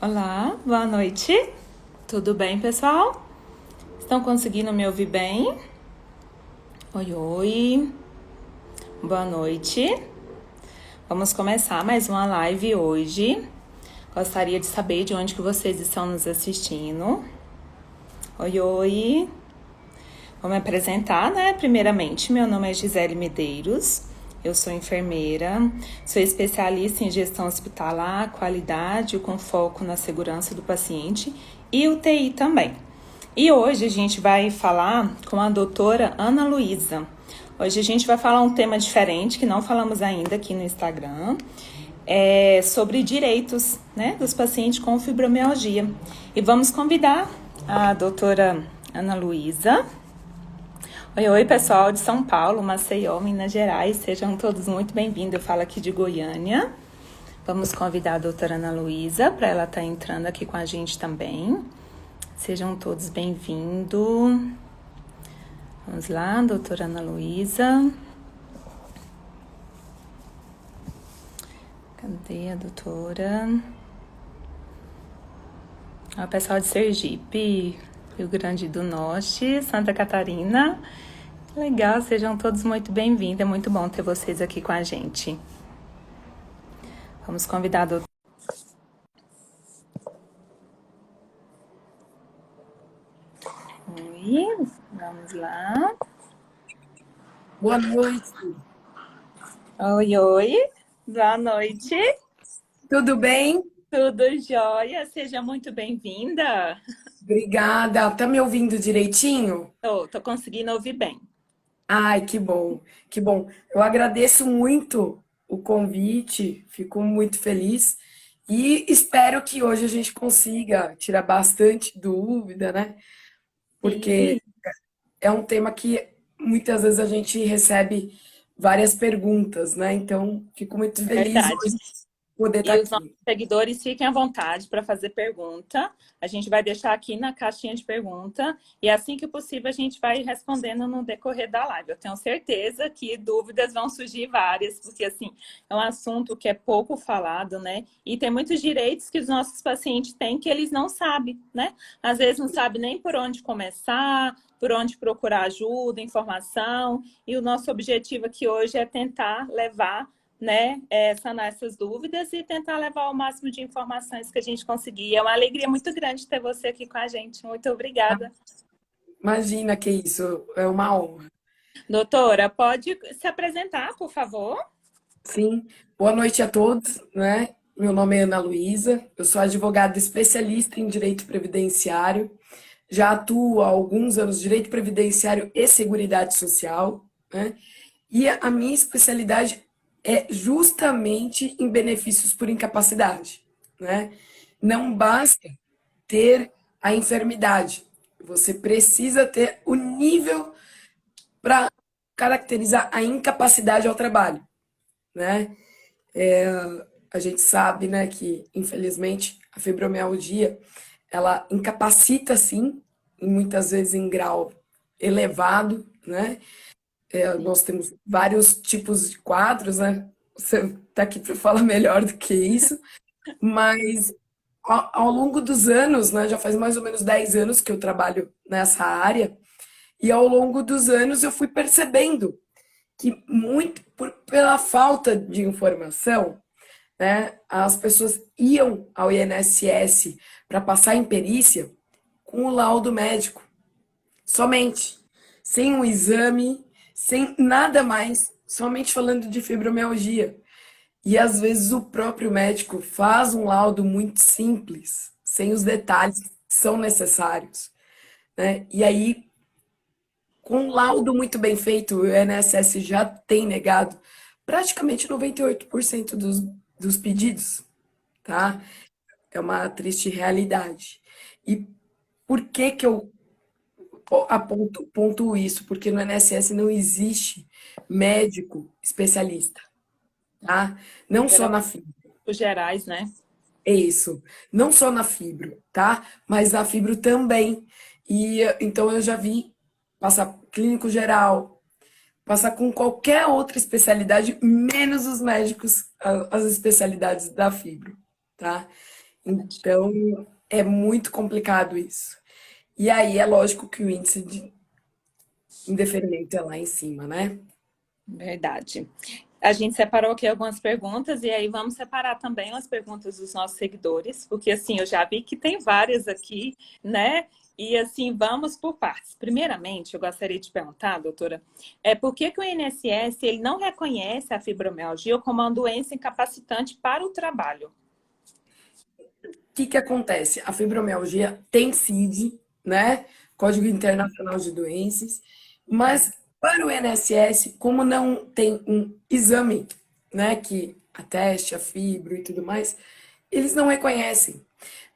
Olá, boa noite. Tudo bem, pessoal? Estão conseguindo me ouvir bem? Oi, oi. Boa noite. Vamos começar mais uma live hoje. Gostaria de saber de onde que vocês estão nos assistindo. Oi, oi. Vou me apresentar, né? Primeiramente, meu nome é Gisele Medeiros. Eu sou enfermeira, sou especialista em gestão hospitalar, qualidade, com foco na segurança do paciente e UTI também. E hoje a gente vai falar com a doutora Ana Luísa. Hoje a gente vai falar um tema diferente que não falamos ainda aqui no Instagram, sobre direitos, né, dos pacientes com fibromialgia. E vamos convidar a doutora Ana Luísa. Oi, oi, pessoal de São Paulo, Maceió, Minas Gerais, sejam todos muito bem-vindos. Eu falo aqui de Goiânia. Vamos convidar a doutora Ana Luísa para ela estar entrando aqui com a gente também. Sejam todos bem-vindos. Vamos lá, doutora Ana Luísa. Cadê a doutora? O pessoal de Sergipe, Rio Grande do Norte, Santa Catarina. Legal, sejam todos muito bem-vindos. É muito bom ter vocês aqui com a gente. Vamos convidar a doutora. Oi, vamos lá. Boa noite. Oi, oi. Boa noite. Tudo bem? Tudo jóia? Seja muito bem-vinda. Obrigada. Tá me ouvindo direitinho? Tô conseguindo ouvir bem. Ai, que bom, que bom. Eu agradeço muito o convite, fico muito feliz e espero que hoje a gente consiga tirar bastante dúvida, né? Porque Sim, é um tema que muitas vezes a gente recebe várias perguntas, né? Então, fico muito feliz verdade. hoje de poder estar E os nossos aqui. seguidores fiquem à vontade para fazer pergunta. A gente vai deixar aqui na caixinha de pergunta e assim que possível a gente vai respondendo no decorrer da live. Eu tenho certeza que dúvidas vão surgir várias, porque assim, é um assunto que é pouco falado, né? E tem muitos direitos que os nossos pacientes têm que eles não sabem, né? Às vezes não sabem nem por onde começar, por onde procurar ajuda, informação. E o nosso objetivo aqui hoje é tentar levar, né, sanar essas dúvidas e tentar levar o máximo de informações que a gente conseguir. É uma alegria muito grande ter você aqui com a gente. Muito obrigada. Imagina que isso é uma honra. Doutora, pode se apresentar, por favor? Sim, boa noite a todos, né? Meu nome é Ana Luísa, eu sou advogada especialista em direito previdenciário, já atuo há alguns anos em direito previdenciário e seguridade social, né? E a minha especialidade é justamente em benefícios por incapacidade, né? Não basta ter a enfermidade, você precisa ter o nível para caracterizar a incapacidade ao trabalho, né? A gente sabe, né, que infelizmente a fibromialgia ela incapacita sim, e muitas vezes em grau elevado, né? Sim, Nós temos vários tipos de quadros, né? Você está aqui para falar melhor do que isso, mas ao longo dos anos, né, já faz mais ou menos 10 anos que eu trabalho nessa área, e ao longo dos anos eu fui percebendo que muito pela falta de informação, né, as pessoas iam ao INSS para passar em perícia com o laudo médico, somente, sem um exame, sem nada mais, somente falando de fibromialgia. E às vezes o próprio médico faz um laudo muito simples, sem os detalhes que são necessários, né? E aí, com um laudo muito bem feito, o INSS já tem negado praticamente 98% dos pedidos, tá? É uma triste realidade. E por que que eu pontuo isso? Porque no INSS não existe médico especialista, tá? Não só geralmente na fibro. os gerais, né? É isso. Não só na fibro, tá? Mas na fibro também. E então eu já vi passar clínico geral, passar com qualquer outra especialidade, menos os médicos, as especialidades da fibro, tá? Então, é muito complicado isso. E aí é lógico que o índice de indeferimento é lá em cima, né? Verdade. A gente separou aqui algumas perguntas e aí vamos separar também as perguntas dos nossos seguidores, porque assim, eu já vi que tem várias aqui, né? E assim, vamos por partes. Primeiramente, eu gostaria de perguntar, doutora, por que que o INSS ele não reconhece a fibromialgia como uma doença incapacitante para o trabalho? O que que acontece? A fibromialgia tem CID, né? Código Internacional de Doenças, mas para o INSS, como não tem um exame, né, que ateste a fibro e tudo mais, eles não reconhecem.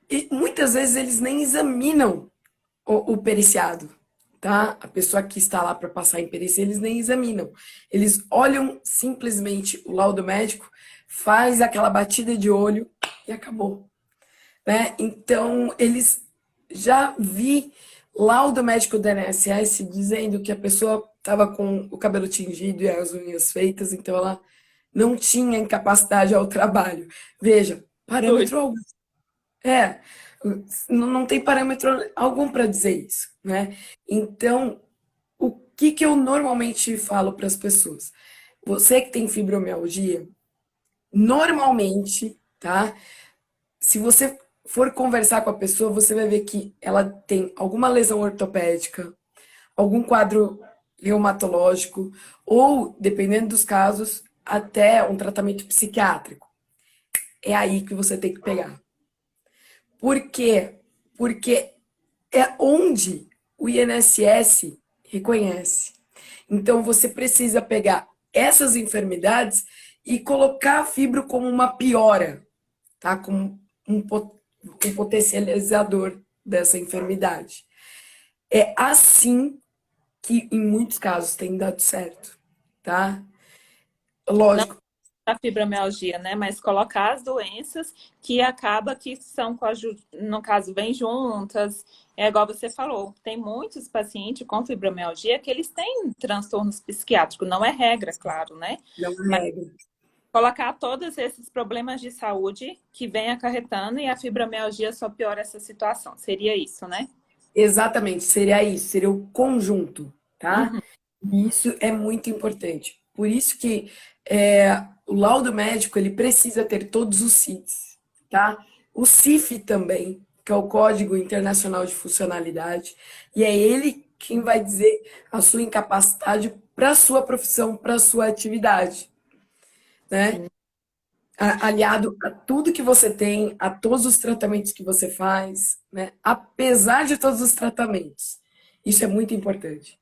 E muitas vezes eles nem examinam o periciado, tá? A pessoa que está lá para passar em perícia, eles nem examinam. Eles olham simplesmente o laudo médico, faz aquela batida de olho e acabou, né? Então, eles já vi laudo médico do INSS dizendo que a pessoa estava com o cabelo tingido e as unhas feitas, então ela não tinha incapacidade ao trabalho. Veja, Doido. parâmetro algum. É, não tem parâmetro algum para dizer isso, né? Então, o que que eu normalmente falo para as pessoas? Você que tem fibromialgia, normalmente, tá? Se você for conversar com a pessoa, você vai ver que ela tem alguma lesão ortopédica, algum quadro reumatológico, ou, dependendo dos casos, até um tratamento psiquiátrico. É aí que você tem que pegar. Por quê? Porque é onde o INSS reconhece. Então, você precisa pegar essas enfermidades e colocar a fibro como uma piora, tá? Como um potencializador dessa enfermidade. É assim que, em muitos casos, tem dado certo, tá? Não Lógico, a fibromialgia, né? Mas colocar as doenças que acaba que são, no caso, vêm juntas. É igual você falou, tem muitos pacientes com fibromialgia que eles têm transtornos psiquiátricos. Não é regra, claro, né? não Mas é regra. colocar todos esses problemas de saúde que vem acarretando e a fibromialgia só piora essa situação. Seria isso, né? Exatamente, seria isso, seria o conjunto, tá? Uhum. E isso é muito importante. Por isso que o laudo médico ele precisa ter todos os CIDs, tá? O CIF também, que é o Código Internacional de Funcionalidade, e é ele quem vai dizer a sua incapacidade para a sua profissão, para a sua atividade, né? Sim. Aliado a tudo que você tem, a todos os tratamentos que você faz, né? Apesar de todos os tratamentos. Isso é muito importante.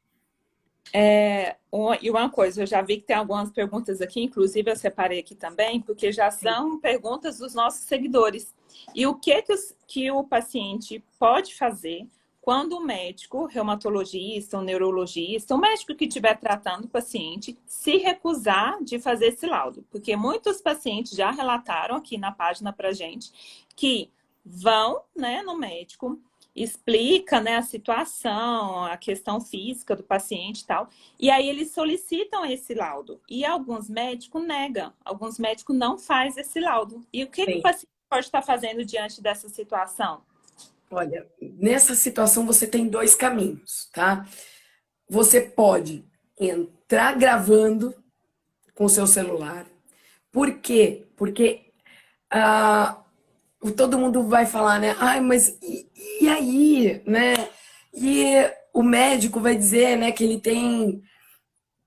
E uma coisa, eu já vi que tem algumas perguntas aqui, inclusive eu separei aqui também, porque já Sim. são perguntas dos nossos seguidores. E o que, que o paciente pode fazer quando o médico, reumatologista, um neurologista, o médico que estiver tratando o paciente, se recusar de fazer esse laudo? Porque muitos pacientes já relataram aqui na página para gente que vão, né, no médico, explica, né, a situação, a questão física do paciente e tal, e aí eles solicitam esse laudo. E alguns médicos negam, alguns médicos não fazem esse laudo. E o que, que o Bem, paciente pode estar fazendo diante dessa situação? olha, nessa situação você tem dois caminhos, tá? Você pode entrar gravando com o seu celular. Por quê? Porque ah, todo mundo vai falar, né? Ai, mas e aí, né? E o médico vai dizer, né, que ele tem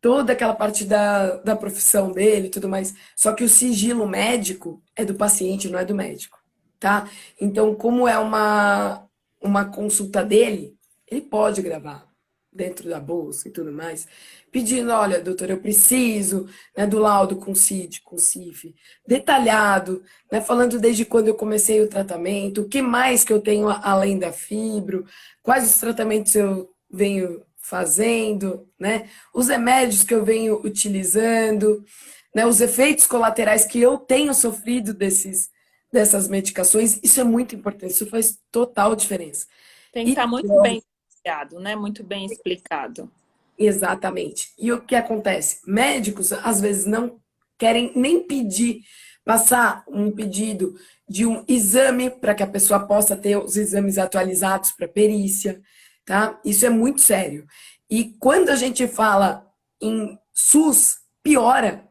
toda aquela parte da profissão dele e tudo mais. Só que o sigilo médico é do paciente, não é do médico, tá? Então, como é uma consulta dele, ele pode gravar dentro da bolsa e tudo mais, pedindo, olha, doutor, eu preciso, né, do laudo com CID, com CIF, detalhado, né, falando desde quando eu comecei o tratamento, o que mais que eu tenho além da fibro, quais os tratamentos eu venho fazendo, né, os remédios que eu venho utilizando, né, os efeitos colaterais que eu tenho sofrido dessas medicações, isso é muito importante, isso faz total diferença. Tem que E estar muito bem explicado, né? Muito bem explicado. exatamente. E o que acontece? Médicos às vezes não querem nem pedir, passar um pedido de um exame para que a pessoa possa ter os exames atualizados para perícia, tá? Isso é muito sério. E quando a gente fala em SUS, piora,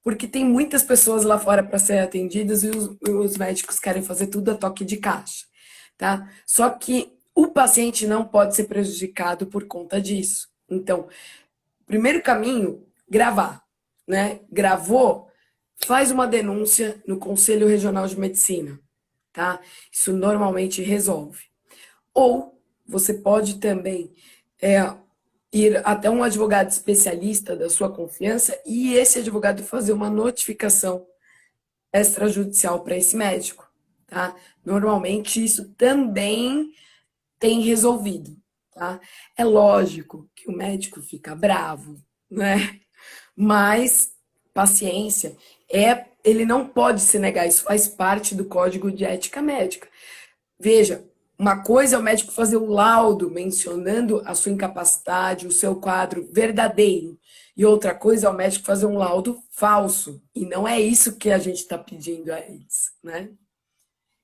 porque tem muitas pessoas lá fora para serem atendidas e os médicos querem fazer tudo a toque de caixa, tá? Só que o paciente não pode ser prejudicado por conta disso. Então, primeiro caminho, gravar, né? Gravou, faz uma denúncia no Conselho Regional de Medicina, tá? Isso normalmente resolve. Ou você pode também ir até um advogado especialista da sua confiança e esse advogado fazer uma notificação extrajudicial para esse médico, tá? Normalmente isso também tem resolvido, tá? É lógico que o médico fica bravo, né? Mas paciência ele não pode se negar, isso faz parte do Código de Ética Médica. Veja, uma coisa é o médico fazer um laudo mencionando a sua incapacidade, o seu quadro verdadeiro, e outra coisa é o médico fazer um laudo falso. E não é isso que a gente está pedindo a eles, né?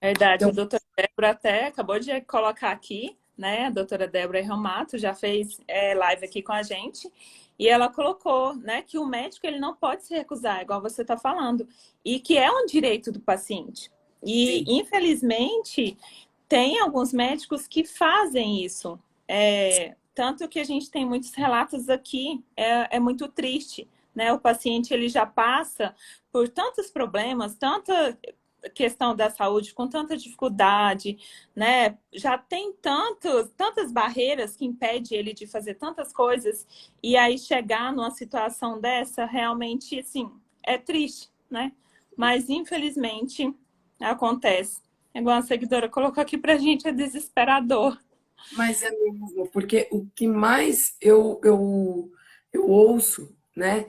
Verdade, a Então, doutora Débora até acabou de colocar aqui, né? A doutora Débora Reumato já fez live aqui com a gente e ela colocou, né, que o médico ele não pode se recusar, igual você está falando, e que é um direito do paciente. E, sim, infelizmente, tem alguns médicos que fazem isso. Tanto que a gente tem muitos relatos aqui, é muito triste, né? O paciente ele já passa por tantos problemas, tanta questão da saúde com tanta dificuldade, né? Já tem tantas barreiras que impede ele de fazer tantas coisas e aí chegar numa situação dessa realmente, assim, é triste, né? Mas infelizmente acontece. Igual a seguidora colocou aqui pra gente, é desesperador. mas é mesmo, porque o que mais eu ouço, né?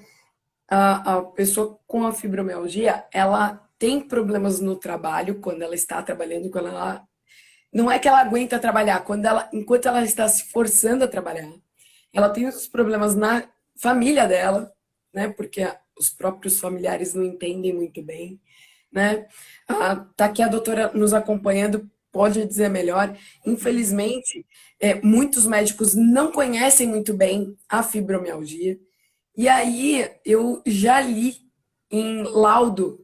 A pessoa com a fibromialgia, ela tem problemas no trabalho, quando ela está trabalhando, quando ela. Não é que ela aguenta trabalhar, enquanto ela está se forçando a trabalhar, ela tem os problemas na família dela, né? Porque os próprios familiares não entendem muito bem, né? Tá aqui a doutora nos acompanhando, pode dizer melhor. Infelizmente, muitos médicos não conhecem muito bem a fibromialgia. E aí eu já li em laudo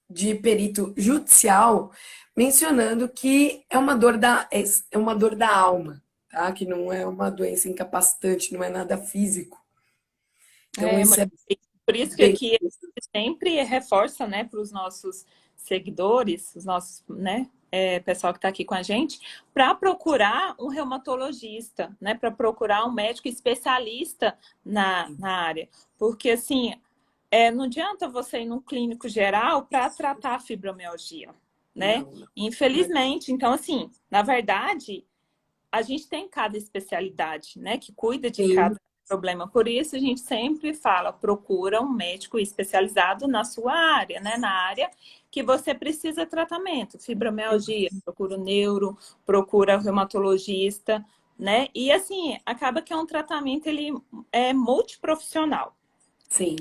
de perito judicial mencionando que é uma dor da alma, tá? Que não é uma doença incapacitante, não é nada físico. Então É, isso é por isso que bem. aqui a gente sempre reforça, né, para os nossos seguidores, os nossos, né, pessoal que está aqui com a gente, para procurar um reumatologista, né, para procurar um médico especialista na área. Porque, assim, não adianta você ir num clínico geral para tratar a fibromialgia, né? Não, não. Infelizmente, então, assim, na verdade, a gente tem cada especialidade, né, que cuida de Sim, cada problema. Por isso a gente sempre fala, procura um médico especializado na sua área, né, na área que você precisa tratamento, fibromialgia, procura o neuro, procura o reumatologista, né? E assim, acaba que é um tratamento ele é multiprofissional.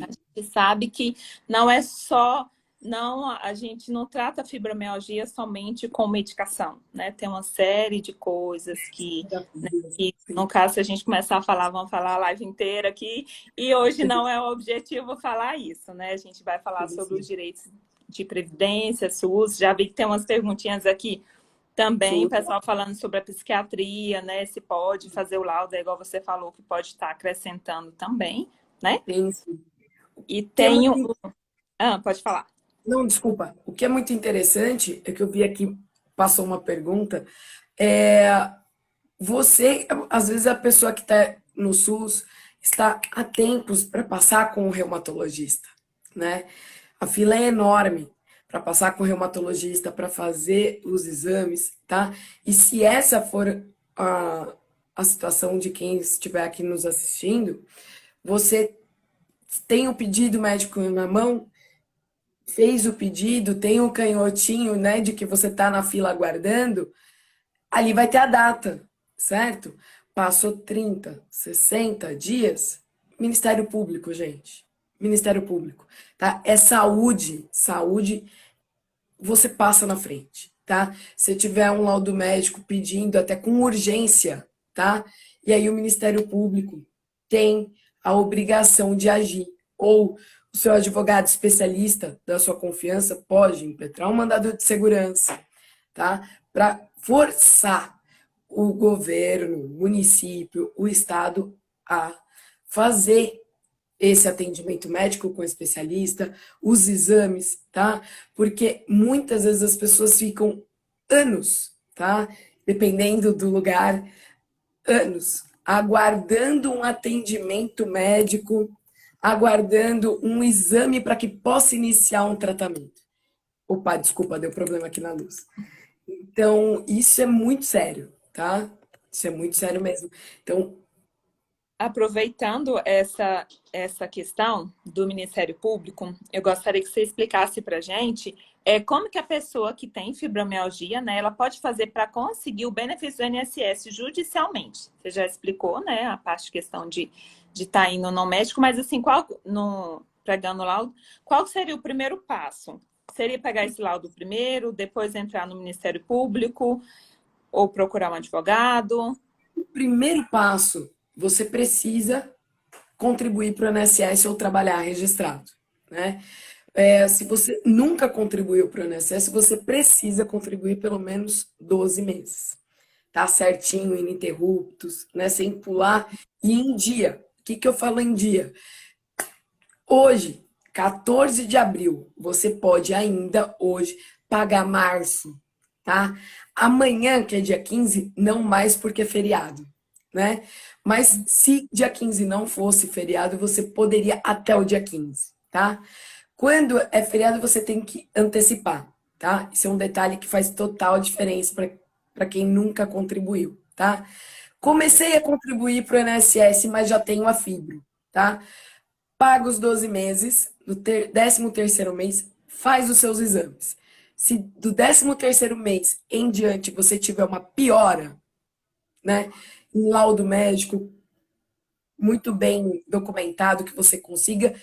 A sim. gente sabe que não é só, não, a gente não trata a fibromialgia somente com medicação, né? Tem uma série de coisas que, né, que Sim. no caso, se a gente começar a falar, vamos falar a live inteira aqui, e hoje não é o objetivo falar isso, né? A gente vai falar Sim, sobre os sim. direitos de previdência, SUS, já vi que tem umas perguntinhas aqui também, o Sim, pessoal falando sobre a psiquiatria, né? Se pode fazer o laudo, é igual você falou, que pode estar acrescentando também, né? sim, sim. E O que é tem muito. o. Ah, pode falar. Não, desculpa. O que é muito interessante é que eu vi aqui, passou uma pergunta. É, você, às vezes, a pessoa que está no SUS está há tempos para passar com o reumatologista, né? A fila é enorme para passar com o reumatologista, para fazer os exames, tá? E se essa for a situação de quem estiver aqui nos assistindo, você tem o pedido médico na mão, fez o pedido, tem o canhotinho, né, de que você está na fila aguardando, ali vai ter a data, certo? Passou 30, 60 dias, Ministério Público, gente. Ministério Público, tá? É saúde. Saúde você passa na frente, tá? Se tiver um laudo médico pedindo até com urgência, tá? E aí o Ministério Público tem a obrigação de agir. Ou o seu advogado especialista da sua confiança pode impetrar um mandado de segurança, tá? Para forçar o governo, o município, o estado a fazer esse atendimento médico com especialista, os exames, tá? Porque muitas vezes as pessoas ficam anos, tá? Dependendo do lugar, anos, aguardando um atendimento médico, aguardando um exame para que possa iniciar um tratamento. Opa, desculpa, deu problema aqui na luz. Então, isso é muito sério, tá? Isso é muito sério mesmo. Então, Aproveitando essa questão do Ministério Público, eu gostaria que você explicasse para a gente como que a pessoa que tem fibromialgia, né, ela pode fazer para conseguir o benefício do INSS judicialmente. Você já explicou, né, a parte de questão de estar indo no médico, mas assim, pegando o laudo, qual seria o primeiro passo? Seria pegar esse laudo primeiro, depois entrar no Ministério Público ou procurar um advogado? o primeiro passo, você precisa contribuir para o INSS ou trabalhar registrado, né? Se você nunca contribuiu para o INSS, você precisa contribuir pelo menos 12 meses. Tá certinho, ininterruptos, né? Sem pular e em dia. O que que eu falo em dia? Hoje, 14 de abril, você pode ainda hoje pagar março, tá? Amanhã, que é dia 15, não mais porque é feriado, né? Mas se dia 15 não fosse feriado, você poderia até o dia 15, tá? Quando é feriado, você tem que antecipar, tá? Isso é um detalhe que faz total diferença para quem nunca contribuiu, tá? Comecei a contribuir para o INSS, mas já tenho a fibro, tá? Paga os 12 meses, no 13º mês, faz os seus exames. Se do 13º mês em diante você tiver uma piora, né, em laudo médico muito bem documentado, que você consiga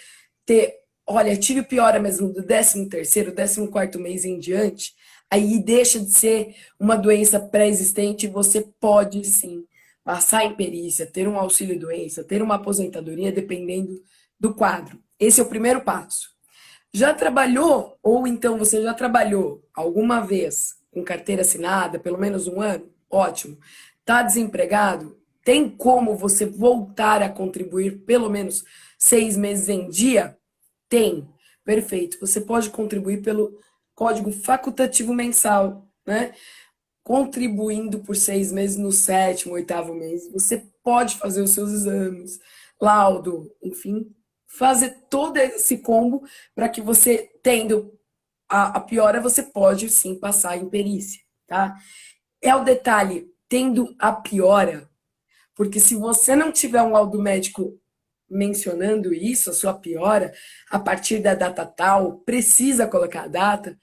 ter, olha, tive piora mesmo do 13º, 14º mês em diante, aí deixa de ser uma doença pré-existente e você pode sim passar em perícia, ter um auxílio doença, ter uma aposentadoria, dependendo do quadro. Esse é o primeiro passo. Já trabalhou, ou então você já trabalhou alguma vez com carteira assinada, pelo menos um ano? Ótimo. Está desempregado? Tem como você voltar a contribuir pelo menos 6 meses em dia? Tem. Perfeito. Você pode contribuir pelo código facultativo mensal, né? Contribuindo por 6 meses no sétimo, oitavo mês. Você pode fazer os seus exames, laudo, enfim, fazer todo esse combo para que você, tendo a piora, você pode sim passar em perícia, tá? É o detalhe, tendo a piora, porque se você não tiver um laudo médico mencionando isso, a sua piora, a partir da data tal, precisa colocar a data,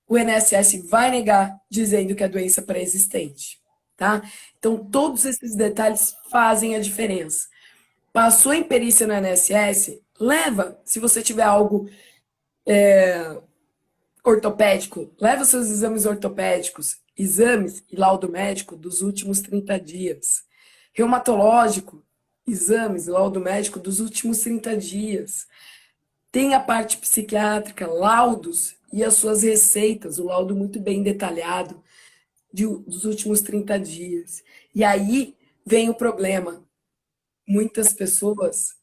o INSS vai negar, dizendo que a doença é pré-existente, tá? Então, todos esses detalhes fazem a diferença. Passou em perícia no INSS, leva, se você tiver algo ortopédico, leva os seus exames ortopédicos, exames e laudo médico dos últimos 30 dias. Reumatológico, exames, laudo médico dos últimos 30 dias. Tem a parte psiquiátrica, laudos e as suas receitas, o laudo muito bem detalhado dos últimos 30 dias. E aí vem o problema. Muitas pessoas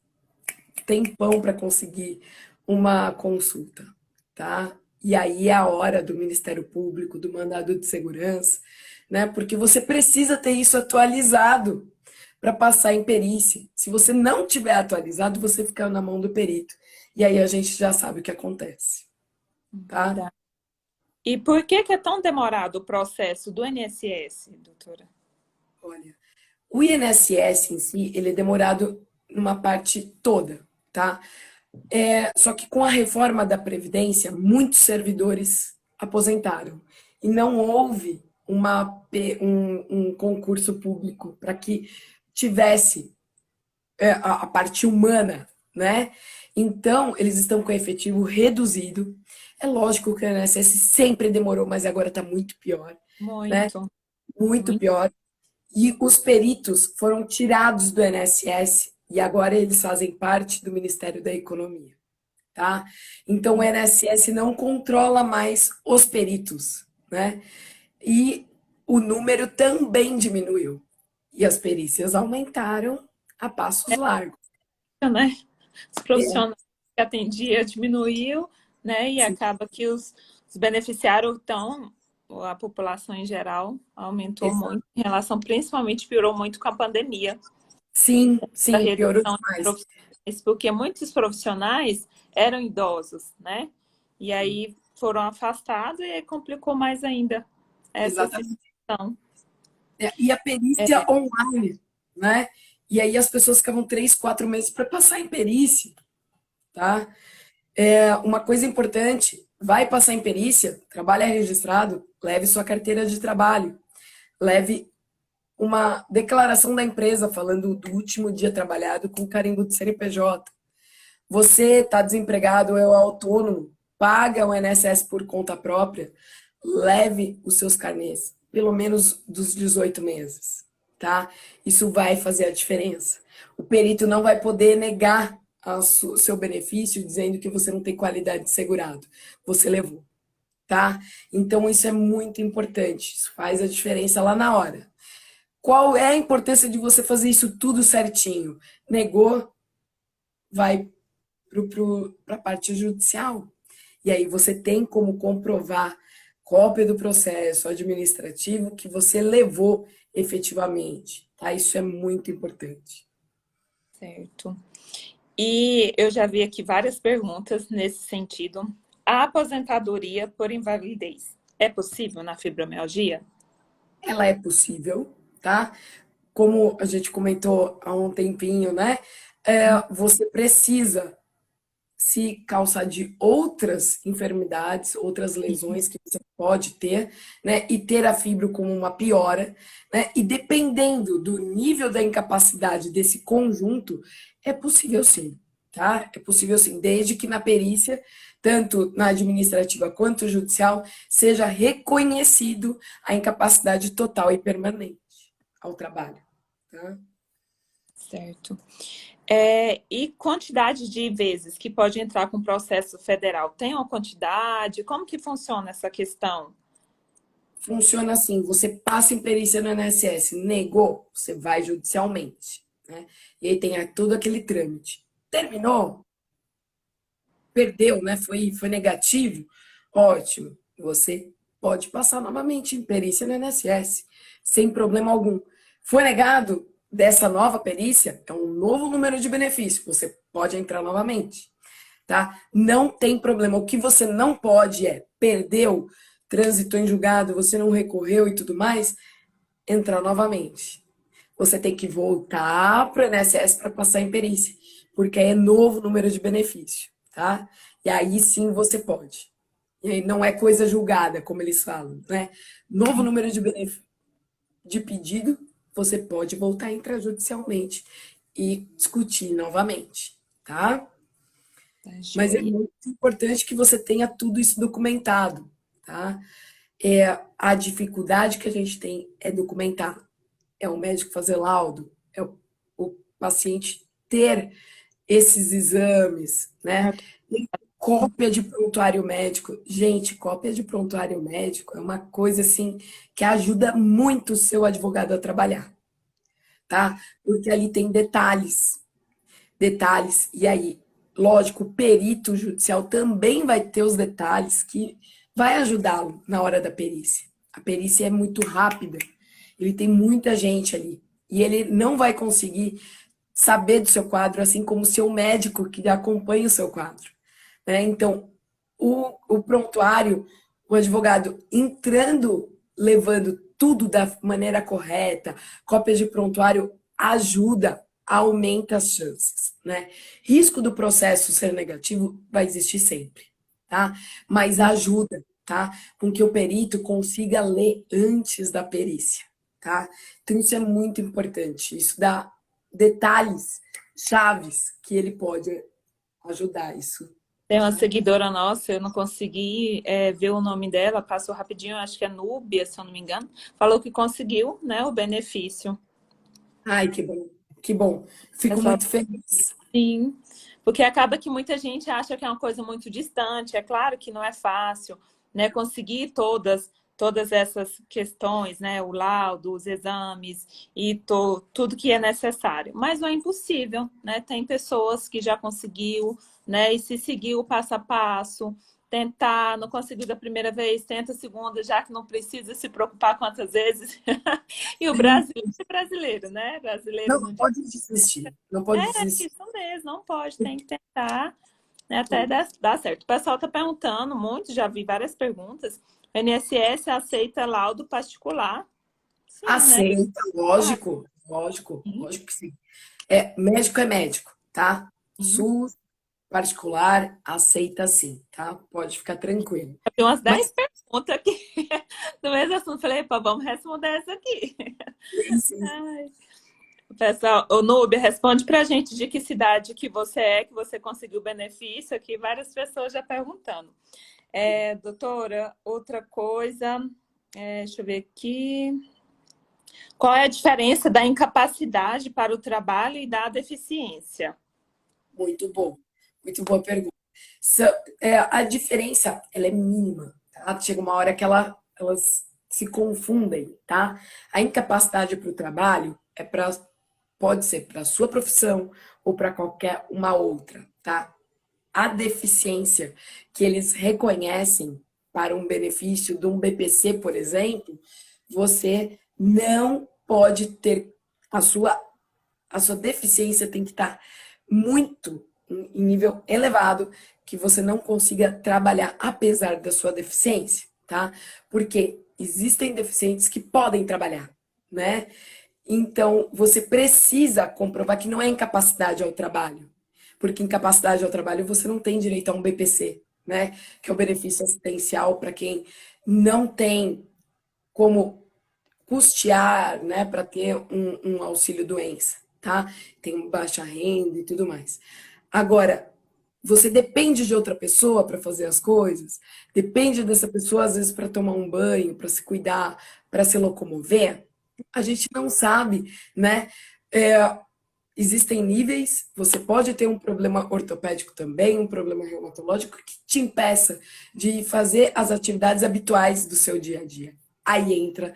têm pão para conseguir uma consulta, tá? E aí é a hora do Ministério Público, do mandado de segurança, né? Porque você precisa ter isso atualizado para passar em perícia. Se você não tiver atualizado, você fica na mão do perito. E aí a gente já sabe o que acontece, tá? Verdade. E por que é tão demorado o processo do INSS, doutora? Olha, o INSS em si, ele é demorado numa parte toda, tá? Só que com a reforma da Previdência, muitos servidores aposentaram. E não houve um concurso público para que tivesse a parte humana, né? Então, eles estão com efetivo reduzido. É lógico que o INSS sempre demorou, mas agora está muito pior, né? Muito, Muito muito. pior. E os peritos foram tirados do INSS e agora eles fazem parte do Ministério da Economia, tá? Então o INSS não controla mais os peritos, né? E o número também diminuiu. E as perícias aumentaram a passos largos. Né? Os É, profissionais que atendia diminuiu, né? E sim, acaba que os beneficiários estão, a população em geral aumentou exato. muito em relação, principalmente piorou muito com a pandemia, Sim, a sim, piorou redução de demais. profissionais, porque muitos profissionais eram idosos, né? E aí foram afastados e aí complicou mais ainda essa Exatamente. situação. E a perícia online, né? E aí as pessoas ficavam 3, 4 meses para passar em perícia, tá? Uma coisa importante, vai passar em perícia, trabalho é registrado, leve sua carteira de trabalho, leve uma declaração da empresa falando do último dia trabalhado com carimbo de CNPJ. Você está desempregado ou é autônomo, paga o INSS por conta própria, leve os seus carnês, pelo menos dos 18 meses, tá? Isso vai fazer a diferença. O perito não vai poder negar o seu benefício dizendo que você não tem qualidade de segurado. Você levou, tá? Então isso é muito importante. Isso faz a diferença lá na hora. Qual é a importância de você fazer isso tudo certinho? Negou, vai para a parte judicial. E aí você tem como comprovar cópia do processo administrativo que você levou efetivamente. Tá? Isso é muito importante. Certo. E eu já vi aqui várias perguntas nesse sentido. A aposentadoria por invalidez é possível na fibromialgia? Ela é possível, tá? Como a gente comentou há um tempinho, né? Você precisa se calçar de outras enfermidades, outras lesões que você pode ter, né? E ter a fibro como uma piora, né? E dependendo do nível da incapacidade desse conjunto, é possível sim, tá? É possível sim, desde que na perícia, tanto na administrativa quanto judicial, seja reconhecido a incapacidade total e permanente ao trabalho, tá? Certo. E quantidade de vezes que pode entrar com processo federal? Tem uma quantidade? Como que funciona essa questão? Funciona assim: você passa em perícia no INSS, negou, você vai judicialmente, né? E aí tem todo aquele trâmite. Terminou, perdeu, né? Foi negativo, ótimo. Você pode passar novamente em perícia no INSS, sem problema algum. Foi negado dessa nova perícia, é um novo número de benefício, você pode entrar novamente, tá? Não tem problema. O que você não pode é perdeu, trânsito em julgado, você não recorreu e tudo mais, entrar novamente. Você tem que voltar para o INSS para passar em perícia, porque é novo número de benefício, tá? E aí sim você pode. E aí não é coisa julgada, como eles falam, né? Novo número de pedido, você pode voltar intrajudicialmente e discutir novamente, tá? Tá Mas é joia. muito importante que você tenha tudo isso documentado, tá? A dificuldade que a gente tem é documentar. É o médico fazer laudo, é o paciente ter esses exames, né? E cópia de prontuário médico. Gente, cópia de prontuário médico é uma coisa assim que ajuda muito o seu advogado a trabalhar, tá? Porque ali tem detalhes. E aí, lógico, o perito judicial também vai ter os detalhes que vai ajudá-lo na hora da perícia. A perícia é muito rápida, ele tem muita gente ali. E ele não vai conseguir saber do seu quadro, assim como o seu médico que acompanha o seu quadro, né? Então, o prontuário, o advogado entrando, levando tudo da maneira correta, cópias de prontuário ajuda, aumenta as chances, né? Risco do processo ser negativo vai existir sempre, tá? Mas ajuda, tá? Com que o perito consiga ler antes da perícia, tá? Então isso é muito importante, isso dá detalhes chaves que ele pode ajudar isso. Tem uma seguidora nossa, eu não consegui ver o nome dela, passou rapidinho, acho que é Núbia, se eu não me engano. Falou que conseguiu, né, o benefício. Ai, que bom, que bom. Fico Pessoal, muito feliz. sim, porque acaba que muita gente acha que é uma coisa muito distante. É claro que não é fácil, né, conseguir todas essas questões, né, o laudo, os exames e tudo que é necessário. Mas não é impossível, né? Tem pessoas que já conseguiu, né, e se seguir o passo a passo, tentar, não conseguiu da primeira vez, tenta a segunda, já que não precisa se preocupar quantas vezes. E o Sim. Brasil é brasileiro, né? Brasileiro Não não pode desistir, não pode desistir. isso mesmo, não pode, tem que tentar, né, até dar certo. O pessoal está perguntando muito, já vi várias perguntas. O INSS aceita laudo particular? Sim, né? Aceita, Claro. lógico, lógico, Sim, lógico que sim. É médico, tá? sim. SUS particular aceita sim, tá? Pode ficar tranquilo. Eu tenho umas 10 Mas perguntas aqui do mesmo assunto. Falei, epa, vamos responder essa aqui. sim, sim. Ai. Pessoal, o Núbia, responde pra gente de que cidade que você é, que você conseguiu benefício aqui. Várias pessoas já perguntando. Doutora, outra coisa, deixa eu ver aqui. Qual é a diferença da incapacidade para o trabalho e da deficiência? Muito bom, muito boa pergunta. A diferença, ela é mínima, tá? Chega uma hora que elas se confundem, tá? A incapacidade para o trabalho pode ser para a sua profissão ou para qualquer uma outra, tá? A deficiência que eles reconhecem para um benefício de um BPC, por exemplo, você não pode ter a sua a sua deficiência tem que estar muito em nível elevado que você não consiga trabalhar apesar da sua deficiência, tá? Porque existem deficientes que podem trabalhar, né? Então, você precisa comprovar que não é incapacidade ao trabalho, porque incapacidade ao trabalho você não tem direito a um BPC, né? Que é o benefício assistencial para quem não tem como custear, né, para ter um auxílio doença, tá? Tem baixa renda e tudo mais. Agora, você depende de outra pessoa para fazer as coisas, depende dessa pessoa às vezes para tomar um banho, para se cuidar, para se locomover. A gente não sabe, né? É, existem níveis, você pode ter um problema ortopédico também, um problema reumatológico que te impeça de fazer as atividades habituais do seu dia a dia. Aí entra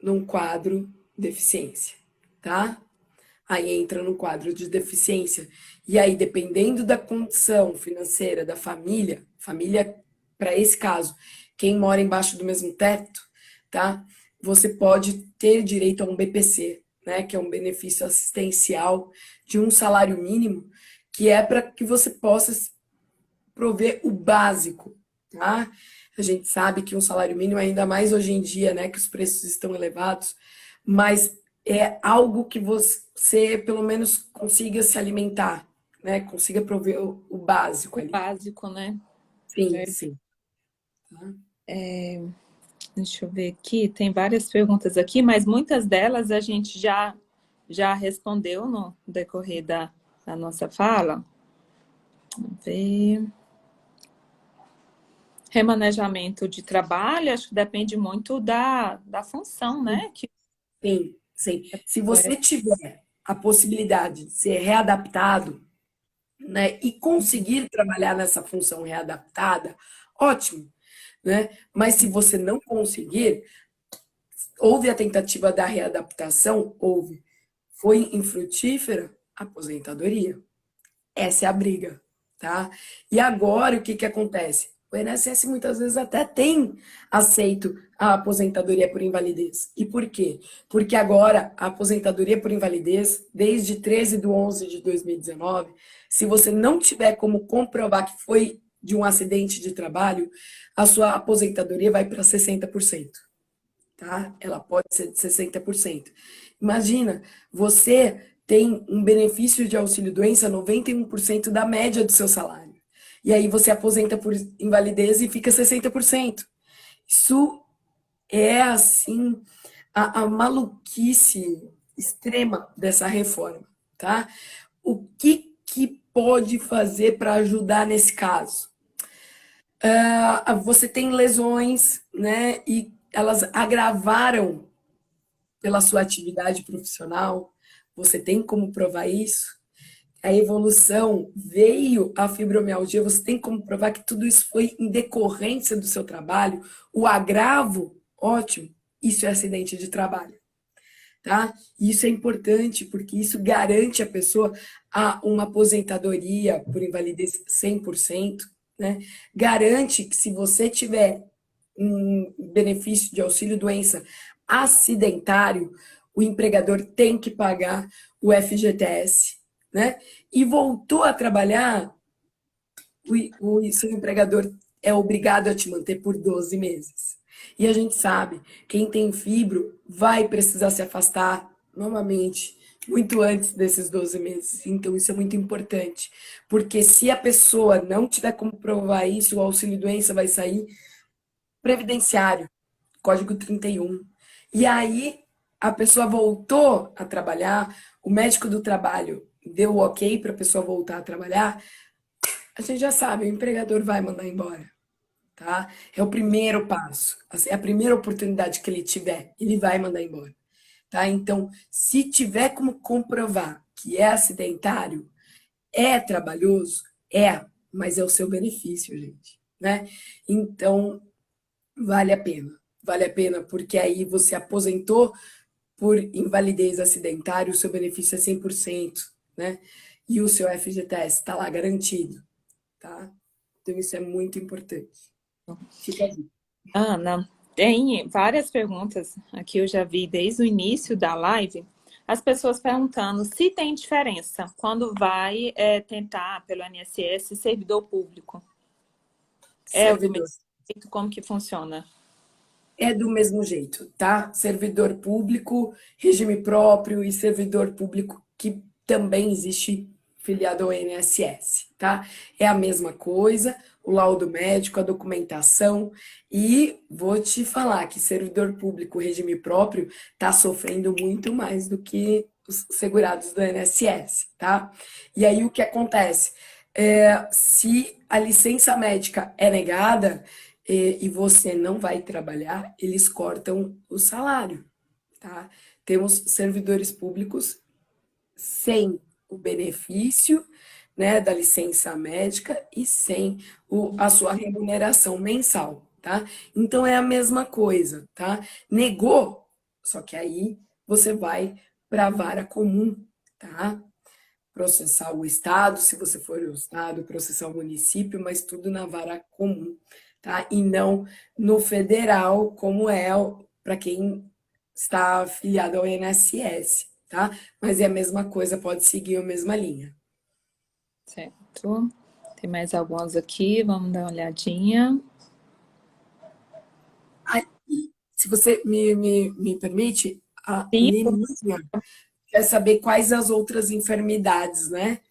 num quadro deficiência, tá? Aí entra no quadro de deficiência. E aí, dependendo da condição financeira da família, para esse caso, quem mora embaixo do mesmo teto, tá? Você pode ter direito a um BPC, né? Que é um benefício assistencial de um salário mínimo, que é para que você possa prover o básico, tá? A gente sabe que um salário mínimo, ainda mais hoje em dia, né, que os preços estão elevados, mas é algo que você pelo menos consiga se alimentar, né? Consiga prover o básico O ali. básico, né? Sim, Ver- sim. Tá? Deixa eu ver aqui, tem várias perguntas aqui, mas muitas delas a gente já respondeu no decorrer da nossa fala. Vamos ver. Remanejamento de trabalho, acho que depende muito da função, né? Que Sim, sim. Se você tiver a possibilidade de ser readaptado, né, e conseguir trabalhar nessa função readaptada, ótimo, né? Mas se você não conseguir, houve a tentativa da readaptação, houve, foi infrutífera, aposentadoria. Essa é a briga, tá? E agora o que que acontece? O INSS muitas vezes até tem aceito a aposentadoria por invalidez. E por quê? Porque agora a aposentadoria por invalidez, desde 13/11/2019, se você não tiver como comprovar que foi de um acidente de trabalho, a sua aposentadoria vai para 60%, tá? Ela pode ser de 60%. Imagina, você tem um benefício de auxílio-doença 91% da média do seu salário. E aí você aposenta por invalidez e fica 60%. Isso é, assim, a maluquice extrema dessa reforma, tá? O que pode fazer para ajudar nesse caso? Você tem lesões, né? E elas agravaram pela sua atividade profissional. Você tem como provar isso? A evolução veio a fibromialgia, você tem como provar que tudo isso foi em decorrência do seu trabalho? O agravo, ótimo, isso é acidente de trabalho, tá? Isso é importante porque isso garante a pessoa a uma aposentadoria por invalidez 100%, né? Garante que se você tiver um benefício de auxílio-doença acidentário, o empregador tem que pagar o FGTS, né? E voltou a trabalhar, o seu empregador é obrigado a te manter por 12 meses. E a gente sabe, quem tem fibro vai precisar se afastar novamente muito antes desses 12 meses. Então, isso é muito importante. Porque se a pessoa não tiver como provar isso, o auxílio-doença vai sair previdenciário, código 31. E aí, a pessoa voltou a trabalhar, o médico do trabalho deu o ok para a pessoa voltar a trabalhar, a gente já sabe, o empregador vai mandar embora, tá? É o primeiro passo, assim, é a primeira oportunidade que ele tiver, ele vai mandar embora, tá? Então, se tiver como comprovar que é acidentário, é trabalhoso, mas é o seu benefício, gente, né? Então, vale a pena. Vale a pena porque aí você aposentou por invalidez acidentária, o seu benefício é 100%, né? E o seu FGTS está lá garantido, tá? Então isso é muito importante. Fica a dica. Ana, tem várias perguntas aqui, eu já vi desde o início da live, as pessoas perguntando se tem diferença quando vai tentar pelo INSS servidor público. É o do mesmo Servidor. jeito? Como que funciona? É do mesmo jeito, tá? Servidor público, regime próprio e servidor público que também existe filiado ao INSS, tá? É a mesma coisa, o laudo médico, a documentação e vou te falar que servidor público, regime próprio, tá sofrendo muito mais do que os segurados do INSS, tá? E aí o que acontece? Se a licença médica é negada, e você não vai trabalhar, eles cortam o salário, tá? Temos servidores públicos sem o benefício, né, da licença médica e sem a sua remuneração mensal, tá? Então é a mesma coisa, tá? Negou, só que aí você vai para a vara comum, tá? Processar o Estado, se você for o Estado, processar o município, mas tudo na vara comum, tá? E não no federal, como é para quem está afiliado ao INSS, tá? Mas é a mesma coisa, pode seguir a mesma linha. Certo. Tem mais alguns aqui, vamos dar uma olhadinha. Aí, se você me permite, a Sim. Neninha quer saber quais as outras enfermidades, né?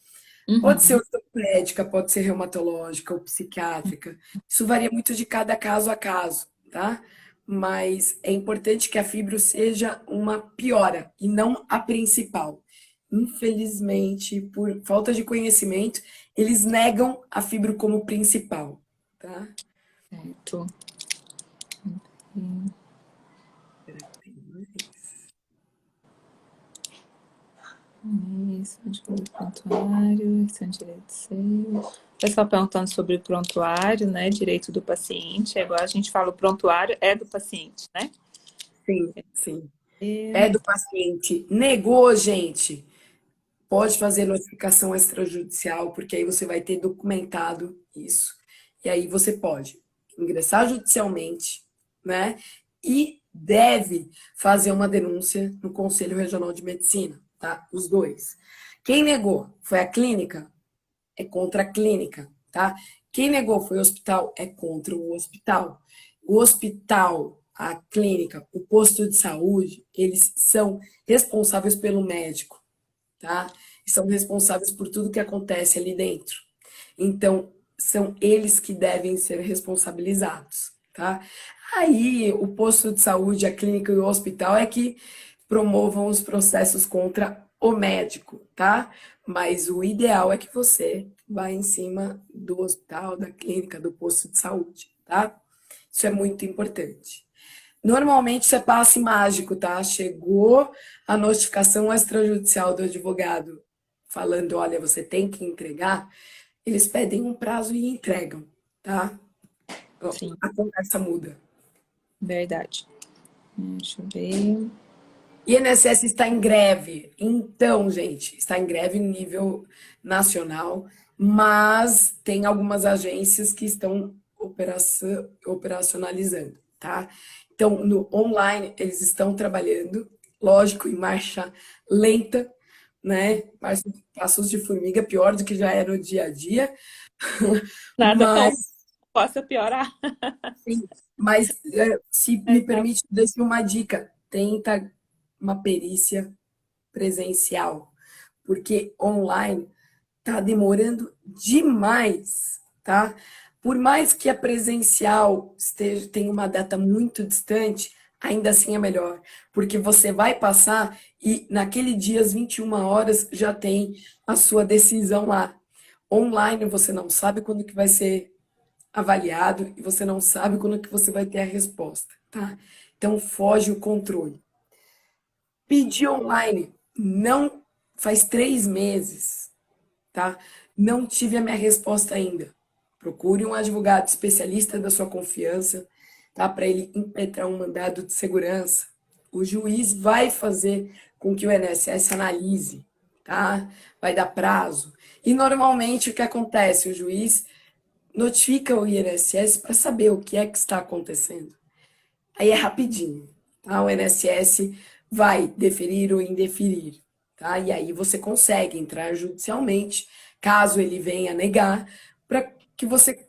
Pode ser Uhum. ortopédica, pode ser reumatológica ou psiquiátrica. Isso varia muito de cada caso a caso, tá? Mas é importante que a fibro seja uma piora e não a principal. Infelizmente, por falta de conhecimento, eles negam a fibro como principal, tá? Certo. Isso, de prontuário, isso é um direito seu. O pessoal perguntando sobre o prontuário, né? Direito do paciente. Agora a gente fala o prontuário é do paciente, né? Sim, sim. E- É do paciente. Negou, gente. Pode fazer notificação extrajudicial, porque aí você vai ter documentado isso. E aí você pode ingressar judicialmente, né? E deve fazer uma denúncia no Conselho Regional de Medicina, tá? Os dois. Quem negou foi a clínica, é contra a clínica, tá? Quem negou foi o hospital, é contra o hospital. O hospital, a clínica, o posto de saúde, eles são responsáveis pelo médico, tá? E são responsáveis por tudo que acontece ali dentro. Então, são eles que devem ser responsabilizados, tá? Aí, o posto de saúde, a clínica e o hospital é que promovam os processos contra o médico, tá? Mas o ideal é que você vá em cima do hospital, da clínica, do posto de saúde, tá? Isso é muito importante. Normalmente isso é passe mágico, tá? Chegou a notificação extrajudicial do advogado falando, olha, você tem que entregar, eles pedem um prazo e entregam, tá? Sim, A conversa muda. verdade. Deixa eu ver. INSS está em greve. Então, gente, está em greve em nível nacional, mas tem algumas agências que estão operacionalizando, tá? Então, no online, eles estão trabalhando, lógico, em marcha lenta, né? Passos de formiga, pior do que já é no dia a dia, Nada mas, tão possa piorar. sim, mas se me Exato. permite, deixar uma dica: tenta uma perícia presencial, porque online tá demorando demais, tá? Por mais que a presencial tenha uma data muito distante, ainda assim é melhor, porque você vai passar e naquele dia às 21 horas já tem a sua decisão lá. Online você não sabe quando que vai ser avaliado e você não sabe quando que você vai ter a resposta, tá? Então foge o controle. Pedi online, não faz 3 meses, tá? Não tive a minha resposta ainda. Procure um advogado especialista da sua confiança, tá? Para ele impetrar um mandado de segurança. O juiz vai fazer com que o INSS analise, tá? Vai dar prazo. E normalmente o que acontece? O juiz notifica o INSS para saber o que é que está acontecendo. Aí é rapidinho, tá? O INSS vai deferir ou indeferir, tá? E aí você consegue entrar judicialmente, caso ele venha negar, para que você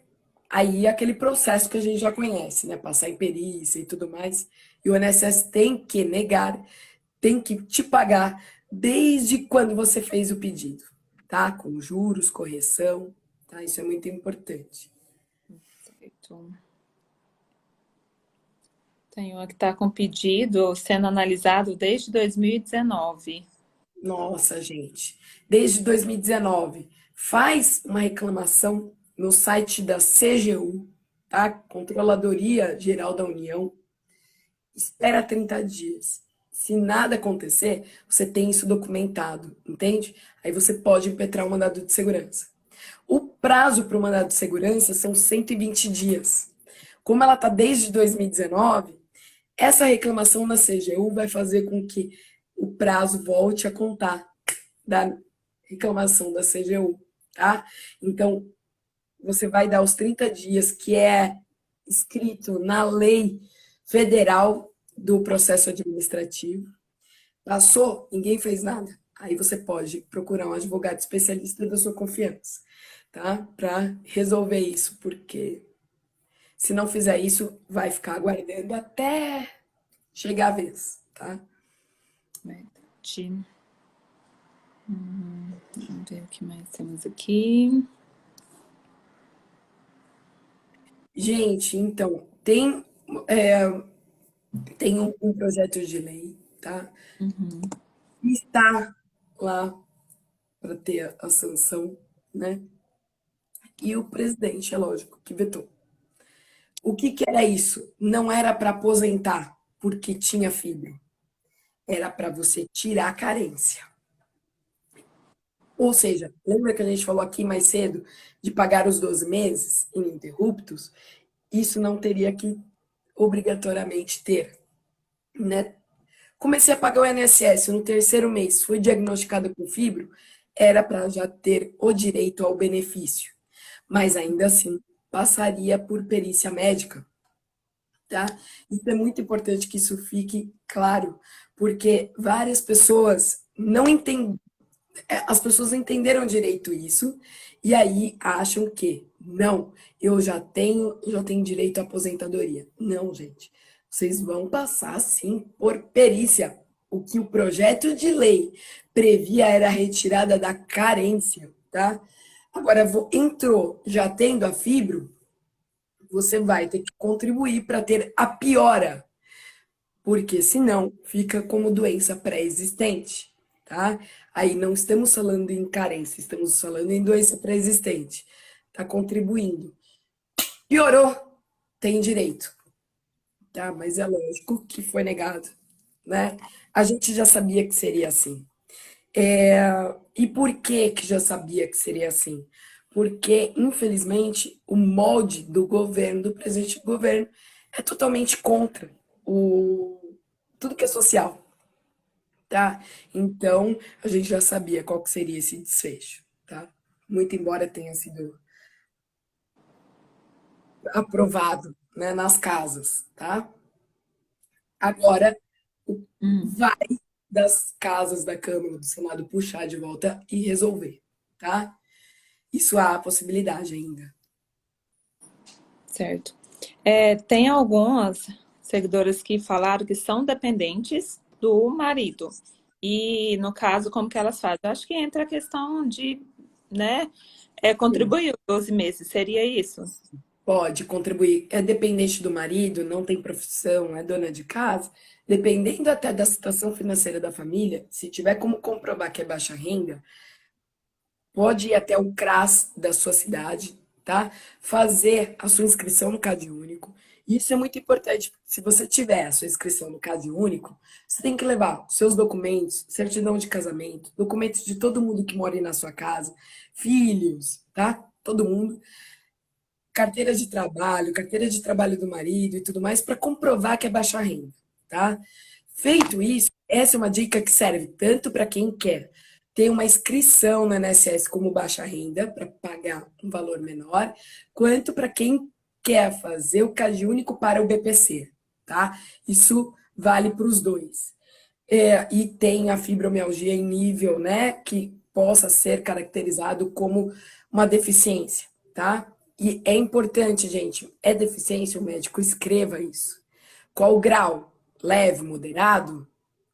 aí é aquele processo que a gente já conhece, né? Passar em perícia e tudo mais. E o INSS tem que negar, tem que te pagar desde quando você fez o pedido, tá? Com juros, correção, tá? Isso é muito importante. Certo. Tem uma que está com pedido sendo analisado desde 2019. Nossa, gente, desde 2019, faz uma reclamação no site da CGU, tá? Controladoria Geral da União, espera 30 dias. Se nada acontecer, você tem isso documentado, entende? Aí você pode impetrar o mandado de segurança. O prazo para o mandado de segurança são 120 dias. Como ela está desde 2019, essa reclamação na CGU vai fazer com que o prazo volte a contar da reclamação da CGU, tá? Então, você vai dar os 30 dias, que é escrito na lei federal do processo administrativo. Passou, ninguém fez nada. Aí você pode procurar um advogado especialista da sua confiança, tá? Para resolver isso, porque se não fizer isso, vai ficar aguardando até chegar a vez, tá? Verdade. Vamos ver o que mais temos aqui. Gente, então, tem um projeto de lei, tá? Uhum. Que está lá para ter a sanção, né? E o presidente, é lógico, que vetou. O que que era isso? Não era para aposentar porque tinha filho, era para você tirar a carência. Ou seja, lembra que a gente falou aqui mais cedo de pagar os 12 meses ininterruptos? Isso não teria que obrigatoriamente ter, né? Comecei a pagar o INSS no terceiro mês, fui diagnosticada com fibro, era para já ter o direito ao benefício, mas ainda assim passaria por perícia médica, tá? Isso é muito importante que isso fique claro, porque várias pessoas não entendem, as pessoas entenderam direito isso e aí acham que não, eu já tenho direito à aposentadoria. Não, gente. Vocês vão passar sim por perícia. O que o projeto de lei previa era a retirada da carência, tá? Agora entrou já tendo a fibro, você vai ter que contribuir para ter a piora, porque senão fica como doença pré-existente. tá? Aí não estamos falando em carência, estamos falando em doença pré-existente. Tá contribuindo. Piorou, tem direito, tá? Mas é lógico que foi negado, né? A gente já sabia que seria assim. E por que já sabia que seria assim? Porque, infelizmente, o molde do governo, do presente governo, é totalmente contra o, tudo que é social, tá? Então, a gente já sabia qual que seria esse desfecho, tá? Muito embora tenha sido aprovado, né, nas casas, tá? Agora, Hum, vai das casas da Câmara do Senado puxar de volta e resolver, tá? Isso há a possibilidade ainda. certo. Tem algumas seguidoras que falaram que são dependentes do marido. E, no caso, como que elas fazem? Eu acho que entra a questão de, né, Sim. contribuir os 12 meses. Seria isso? Pode contribuir. É dependente do marido, não tem profissão, é dona de casa. Dependendo até da situação financeira da família, se tiver como comprovar que é baixa renda, pode ir até o CRAS da sua cidade, tá? Fazer a sua inscrição no Cade Único. Isso é muito importante. Se você tiver a sua inscrição no Cade Único, você tem que levar seus documentos, certidão de casamento, documentos de todo mundo que mora aí na sua casa, filhos, tá? Todo mundo, carteira de trabalho do marido e tudo mais, para comprovar que é baixa renda, tá? Feito isso, essa é uma dica que serve tanto para quem quer ter uma inscrição no INSS como baixa renda, para pagar um valor menor, quanto para quem quer fazer o CadÚnico único para o BPC, tá? Isso vale para os dois. E tem a fibromialgia em nível, né, que possa ser caracterizado como uma deficiência, tá? E é importante, gente, é deficiência, o médico escreva isso. Qual o grau? Leve, moderado?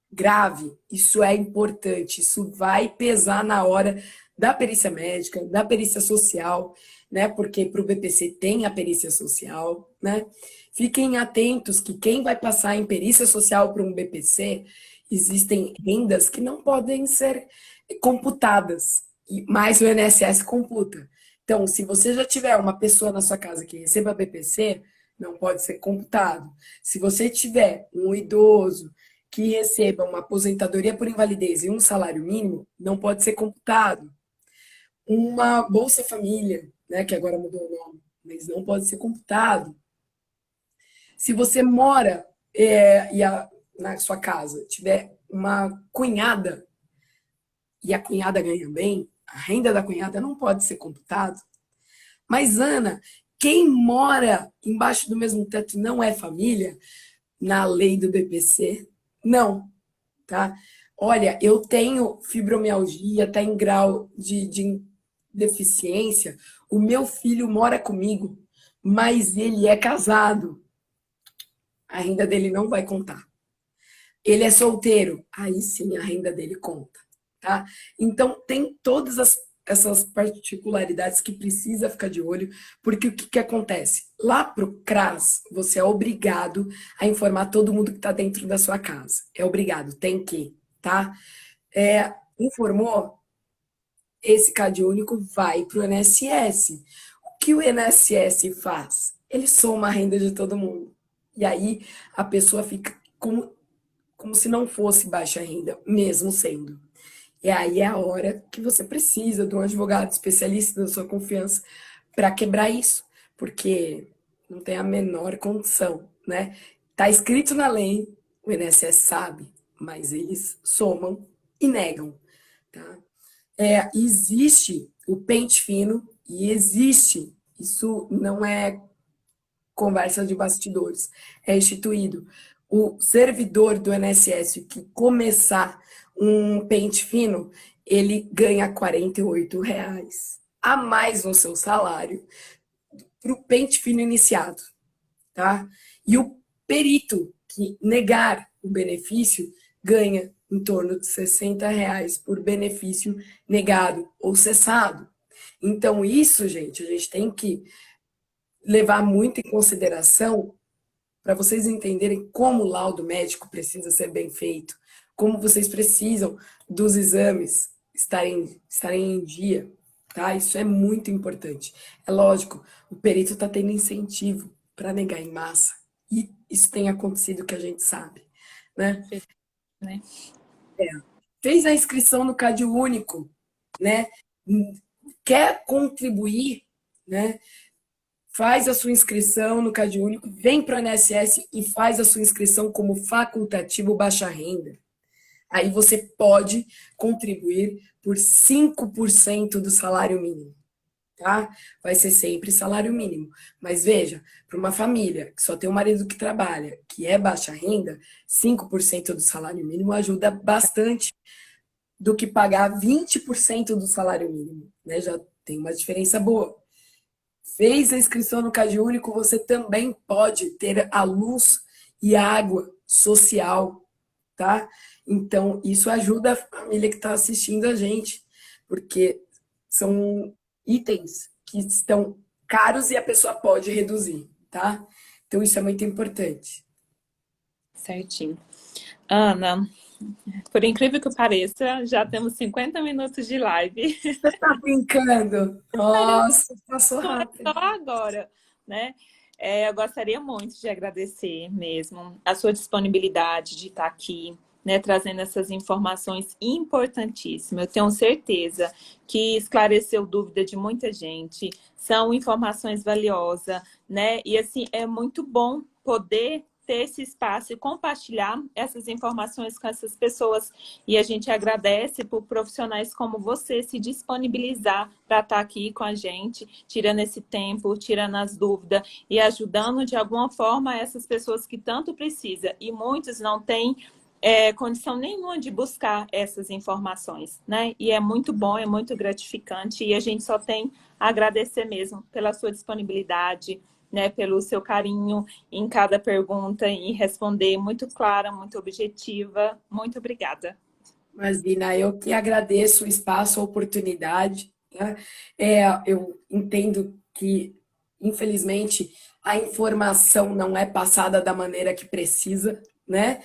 Grave? Isso é importante, isso vai pesar na hora da perícia médica, da perícia social, né? Porque para o BPC tem a perícia social, né? Fiquem atentos que quem vai passar em perícia social para um BPC, existem rendas que não podem ser computadas, mas o INSS computa. Então, se você já tiver uma pessoa na sua casa que receba BPC, não pode ser computado. Se você tiver um idoso que receba uma aposentadoria por invalidez e um salário mínimo, não pode ser computado. Uma Bolsa Família, né, que agora mudou o nome, mas não pode ser computado. Se você mora na sua casa tiver uma cunhada e a cunhada ganha bem, a renda da cunhada não pode ser computado. Mas, Ana, quem mora embaixo do mesmo teto não é família? Na lei do BPC? Não, tá? Olha, eu tenho fibromialgia, tá em grau de deficiência. O meu filho mora comigo, mas ele é casado. A renda dele não vai contar. Ele é solteiro, aí sim a renda dele conta, tá? Então tem essas particularidades que precisa ficar de olho, porque o que, que acontece? Lá pro CRAS, você é obrigado a informar todo mundo que está dentro da sua casa. É obrigado, tem que, tá? Informou, esse CAD único vai para o INSS. O que o INSS faz? Ele soma a renda de todo mundo. E aí a pessoa fica como se não fosse baixa renda, mesmo sendo. E aí é a hora que você precisa de um advogado especialista da sua confiança para quebrar isso, porque não tem a menor condição, né? Tá escrito na lei, o INSS sabe, mas eles somam e negam, tá? Existe o pente fino e existe, isso não é conversa de bastidores, é instituído. O servidor do INSS que começar um pente fino, ele ganha R$ 48 a mais no seu salário para o pente fino iniciado, tá? E o perito que negar o benefício ganha em torno de R$ 60 por benefício negado ou cessado. Então, isso, gente, a gente tem que levar muito em consideração para vocês entenderem como o laudo médico precisa ser bem feito, como vocês precisam dos exames estarem em dia, tá? Isso é muito importante. É lógico, o perito está tendo incentivo para negar em massa. E isso tem acontecido que a gente sabe, né? Né? Fez a inscrição no Cade Único, né? Quer contribuir, né? Faz a sua inscrição no Cade Único, vem para o INSS e faz a sua inscrição como facultativo baixa renda. Aí você pode contribuir por 5% do salário mínimo, tá? Vai ser sempre salário mínimo. Mas veja, para uma família que só tem um marido que trabalha, que é baixa renda, 5% do salário mínimo ajuda bastante do que pagar 20% do salário mínimo, né? Já tem uma diferença boa. Fez a inscrição no Cade Único, você também pode ter a luz e a água social, tá? Então, isso ajuda a família que está assistindo a gente, porque são itens que estão caros e a pessoa pode reduzir, tá? Então, isso é muito importante. Certinho. Ana, por incrível que pareça, já temos 50 minutos de live. Você tá brincando? Nossa, passou Só rápido. agora, né? Eu gostaria muito de agradecer mesmo a sua disponibilidade de estar aqui, né, trazendo essas informações importantíssimas. Eu tenho certeza que esclareceu dúvida de muita gente, são informações valiosas, né? E assim, é muito bom poder ter esse espaço e compartilhar essas informações com essas pessoas. E a gente agradece por profissionais como você se disponibilizar para estar aqui com a gente, tirando esse tempo, tirando as dúvidas e ajudando de alguma forma essas pessoas que tanto precisam. E muitos não têm condição nenhuma de buscar essas informações, né? E é muito bom, é muito gratificante e a gente só tem a agradecer mesmo pela sua disponibilidade, né? Pelo seu carinho em cada pergunta e responder muito clara, muito objetiva. Muito obrigada. Imagina, eu que agradeço o espaço, a oportunidade, né? Eu entendo que, infelizmente, a informação não é passada da maneira que precisa, né?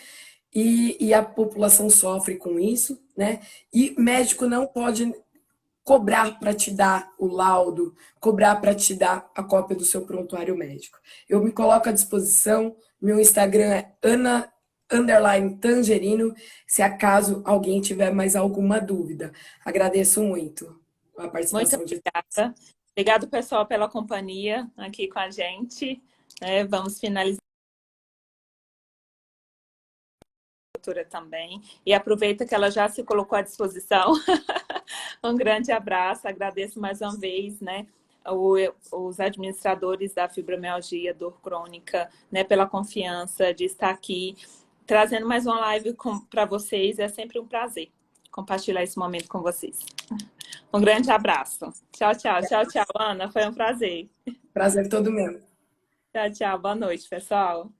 E a população sofre com isso, né? E médico não pode cobrar para te dar o laudo, cobrar para te dar a cópia do seu prontuário médico. Eu me coloco à disposição, meu Instagram é Ana_Tangerino, se acaso alguém tiver mais alguma dúvida. Agradeço muito a Muito participação de todos. obrigada. Obrigado, pessoal, pela companhia aqui com a gente. Vamos finalizar a doutora também. E aproveita que ela já se colocou à disposição. Um grande abraço. Agradeço mais uma vez, né? Os administradores da fibromialgia, dor crônica, né, pela confiança de estar aqui trazendo mais uma live para vocês. É sempre um prazer compartilhar esse momento com vocês. Um grande abraço. Tchau, tchau. Tchau, tchau, Ana. Foi um prazer. Prazer todo meu. Tchau, tchau. Boa noite, pessoal.